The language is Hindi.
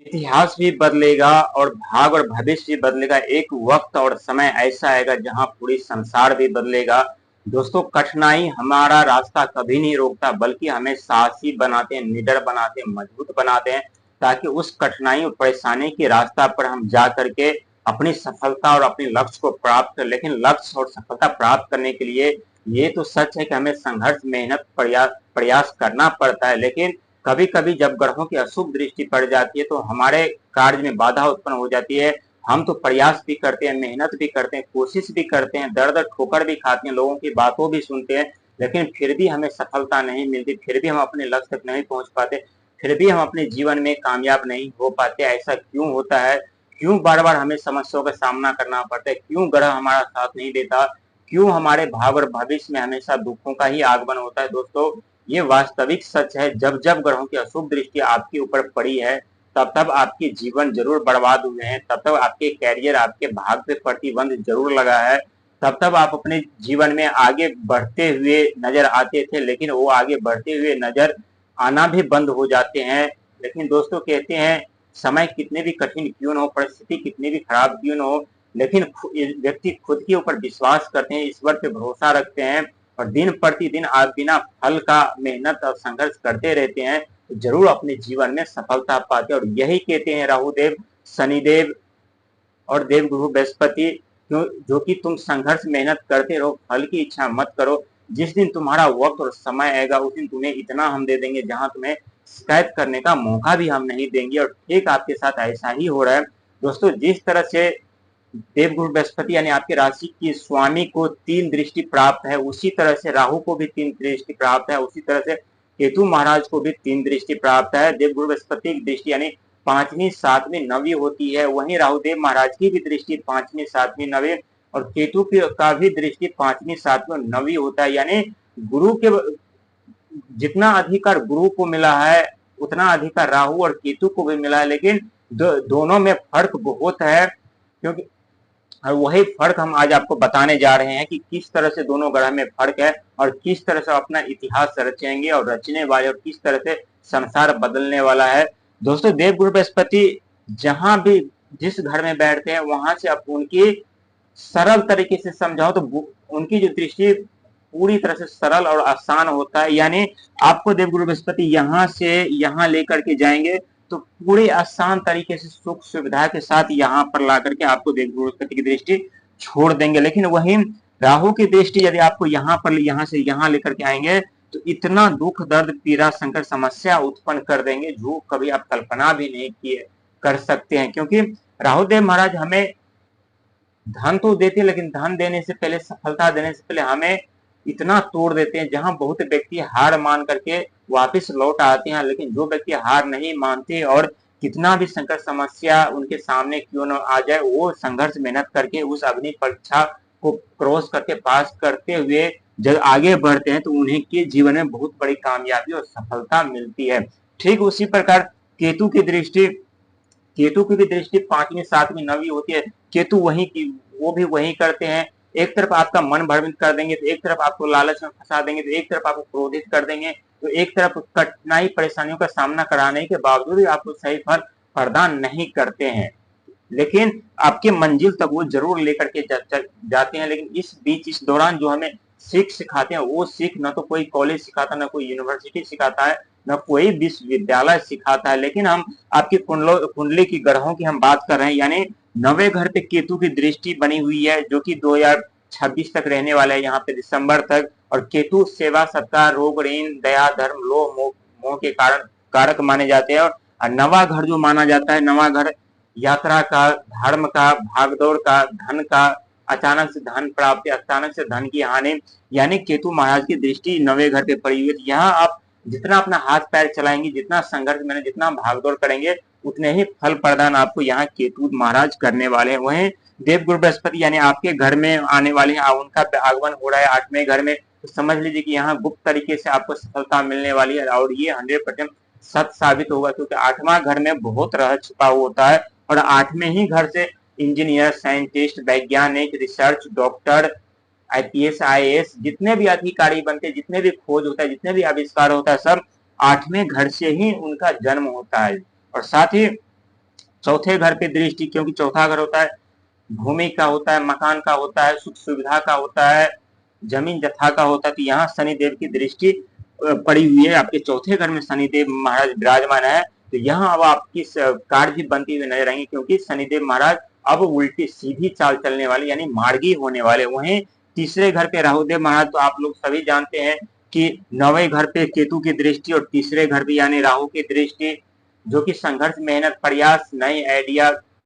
इतिहास भी बदलेगा और भाग और भविष्य भी बदलेगा। एक वक्त और समय ऐसा आएगा जहां पूरी संसार भी बदलेगा। दोस्तों, कठिनाई हमारा रास्ता कभी नहीं रोकता, बल्कि हमें साहसी बनाते हैं, निडर बनाते हैं, मजबूत बनाते हैं, ताकि उस कठिनाई और परेशानी के रास्ता पर हम जा करके अपनी सफलता और अपने लक्ष्य को प्राप्त कर। लेकिन लक्ष्य और सफलता प्राप्त करने के लिए ये तो सच है कि हमें संघर्ष, मेहनत, प्रयास करना पड़ता है। लेकिन कभी कभी जब ग्रहों की अशुभ दृष्टि पड़ जाती है तो हमारे कार्य में बाधा उत्पन्न हो जाती है। हम तो प्रयास भी करते हैं, मेहनत भी करते हैं, कोशिश भी करते हैं, दर्द ठोकर भी खाते हैं, लोगों की बातों भी सुनते हैं, लेकिन फिर भी हमें सफलता नहीं मिलती, फिर भी हम अपने लक्ष्य तक नहीं पहुंच पाते, फिर भी हम अपने जीवन में कामयाब नहीं हो पाते। ऐसा क्यों होता है? क्यों बार बार हमें समस्याओं का सामना करना पड़ता है? क्यों ग्रह हमारा साथ नहीं देता? क्यों हमारे भाग और भविष्य में हमेशा दुखों का ही आगमन होता है? दोस्तों, ये वास्तविक सच है। जब जब ग्रहों की अशुभ दृष्टि आपके ऊपर पड़ी है, तब तब आपके जीवन जरूर बर्बाद हुए हैं, तब तब आपके कैरियर, आपके भाग पे प्रतिबंध जरूर लगा है, तब तब आप अपने जीवन में आगे बढ़ते हुए नजर आते थे, लेकिन वो आगे बढ़ते हुए नजर आना भी बंद हो जाते हैं। लेकिन दोस्तों, कहते हैं समय कितने भी कठिन क्यों न हो, परिस्थिति कितनी भी खराब क्यों न हो, लेकिन व्यक्ति खुद के ऊपर विश्वास करते हैं, ईश्वर पे भरोसा रखते हैं और दिन प्रतिदिन आप बिना फल का मेहनत और संघर्ष करते रहते हैं, तो जरूर अपने जीवन में सफलता पाते हैं। और यही कहते हैं राहुदेव, शनिदेव और देवगुरु बृहस्पति, जो कि तुम संघर्ष, मेहनत करते रहो, फल की इच्छा मत करो। जिस दिन तुम्हारा वक्त और समय आएगा, उस दिन तुम्हें इतना हम दे देंगे जहां तुम्हें शिकायत करने का मौका भी हम नहीं देंगे। और ठीक आपके साथ ऐसा ही हो रहा है। दोस्तों, जिस तरह से देवगुरु बृहस्पति यानी आपके राशि की स्वामी को 3 दृष्टि प्राप्त है, उसी तरह से राहु को भी 3 दृष्टि प्राप्त है, उसी तरह से केतु महाराज को भी 3 दृष्टि प्राप्त है। देवगुरु बृहस्पति की दृष्टि यानी 5वीं, 7वीं, 9वीं होती है। वहीं राहुदेव महाराज की भी दृष्टि 5वीं, 7वीं, 9वीं और केतु का भी दृष्टि 5वीं, 7वीं और 9वीं होता है। यानी गुरु के जितना अधिकार गुरु को मिला है, उतना अधिकार राहु और केतु को भी मिला है, लेकिन दोनों में फर्क बहुत है। क्योंकि और वही फर्क हम आज आपको बताने जा रहे हैं कि किस तरह से दोनों ग्रह में फर्क है और किस तरह से अपना इतिहास रचेंगे और रचने वाले, और किस तरह से संसार बदलने वाला है। दोस्तों, देवगुरु बृहस्पति जहां भी जिस घर में बैठते हैं, वहां से आप उनकी सरल तरीके से समझाओ तो उनकी जो दृष्टि पूरी तरह से सरल और आसान होता है। यानी आपको देवगुरु बृहस्पति यहाँ से यहाँ लेकर के जाएंगे तो पूरे आसान तरीके से सुख सुविधा के साथ यहाँ पर ला करके आपको देवगुरु बृहस्पति की दृष्टि छोड़ देंगे। लेकिन वही राहु की दृष्टि यदि आपको यहाँ पर, यहाँ से यहाँ लेकर के आएंगे तो इतना दुख, दर्द, पीड़ा, संकट, समस्या उत्पन्न कर देंगे जो कभी आप कल्पना भी नहीं किए कर सकते हैं। क्योंकि राहुदेव महाराज हमें धन तो देते हैं, लेकिन धन देने से पहले, सफलता देने से पहले हमें इतना तोड़ देते हैं जहां बहुत व्यक्ति हार मान करके वापस लौट आते हैं। लेकिन जो व्यक्ति हार नहीं मानते और कितना भी संकट, समस्या उनके सामने क्यों न आ जाए, वो संघर्ष, मेहनत करके उस अग्नि परीक्षा को क्रॉस करके, पास करते हुए जब आगे बढ़ते हैं तो उन्हें के जीवन में बहुत बड़ी कामयाबी और सफलता मिलती है। ठीक उसी प्रकार केतु की दृष्टि, केतु की भी दृष्टि 5वीं, 7वीं, 9वीं होती है। केतु वही की वो भी वही करते हैं। एक तरफ आपका मन भ्रमित कर देंगे, तो एक तरफ आपको लालच में फंसा देंगे, तो एक तरफ आपको क्रोधित कर देंगे, तो एक तरफ कठिनाई, परेशानियों का सामना कराने के बावजूद भी आपको सही फल प्रदान नहीं करते हैं। लेकिन आपके मंजिल तक वो जरूर लेकर के जाते हैं। लेकिन इस बीच, इस दौरान जो हमें सीख सिखाते हैं, वो सीख न तो कोई कॉलेज सिखाता, न कोई यूनिवर्सिटी सिखाता है, न कोई विश्वविद्यालय सिखाता है। लेकिन हम आपकी कुंडली की ग्रहों की हम बात कर रहे हैं। यानी 9वें घर पे केतु की दृष्टि बनी हुई है, जो कि 2026 तक रहने वाला है, यहाँ पे दिसंबर तक। और केतु सेवा, सत्कार, रोग, ऋण, दया, धर्म, लोभ, मोह के कारण कारक माने जाते हैं। और नवा घर जो माना जाता है, नवा घर यात्रा का, धर्म का, भागदौड़ का, धन का, अचानक से धन प्राप्ति, अचानक से धन की हानि, यानी केतु महाराज की दृष्टि 9वें घर पे पड़ी हुई है। यहाँ आप जितना अपना हाथ पैर चलाएंगे, जितना संघर्ष में, जितना भागदौड़ करेंगे, उतने ही फल प्रदान आपको यहाँ केतु महाराज करने वाले हैं। वहीं देवगुरु बृहस्पति यानी आपके घर में आने वाले हैं, उनका आगमन हो रहा है 8वें घर में, तो समझ लीजिए कि यहाँ गुप्त तरीके से आपको सफलता मिलने वाली है। और ये 100% सत्य साबित होगा, क्योंकि 8वां घर में बहुत रहस्य छुपा हुआ होता है। और 8वें ही घर से इंजीनियर, साइंटिस्ट, वैज्ञानिक, रिसर्च, डॉक्टर, आईपीएस, आईएएस, जितने भी अधिकारी बनते हैं, जितने भी खोज होता है, जितने भी आविष्कार होता है, सब 8वें घर से ही उनका जन्म होता है। और साथ ही चौथे घर पे दृष्टि, क्योंकि चौथा घर होता है भूमि का, होता है मकान का, होता है सुख सुविधा का, होता है जमीन जथा का होता है। तो यहाँ शनिदेव की दृष्टि पड़ी हुई है, आपके चौथे घर में शनिदेव महाराज विराजमान है। तो यहाँ अब आपकी कार्य भी बनती हुई नजर आएंगी, क्योंकि शनिदेव महाराज अब उल्टी सीधी चाल चलने वाले यानी मार्गी होने वाले। वहीं तीसरे घर पे राहुदेव महाराज, तो आप लोग सभी जानते हैं कि नौवें घर पे केतु की दृष्टि और तीसरे घर पे यानी राहु की दृष्टि, जो कि संघर्ष, मेहनत, प्रयास, नई आइडिया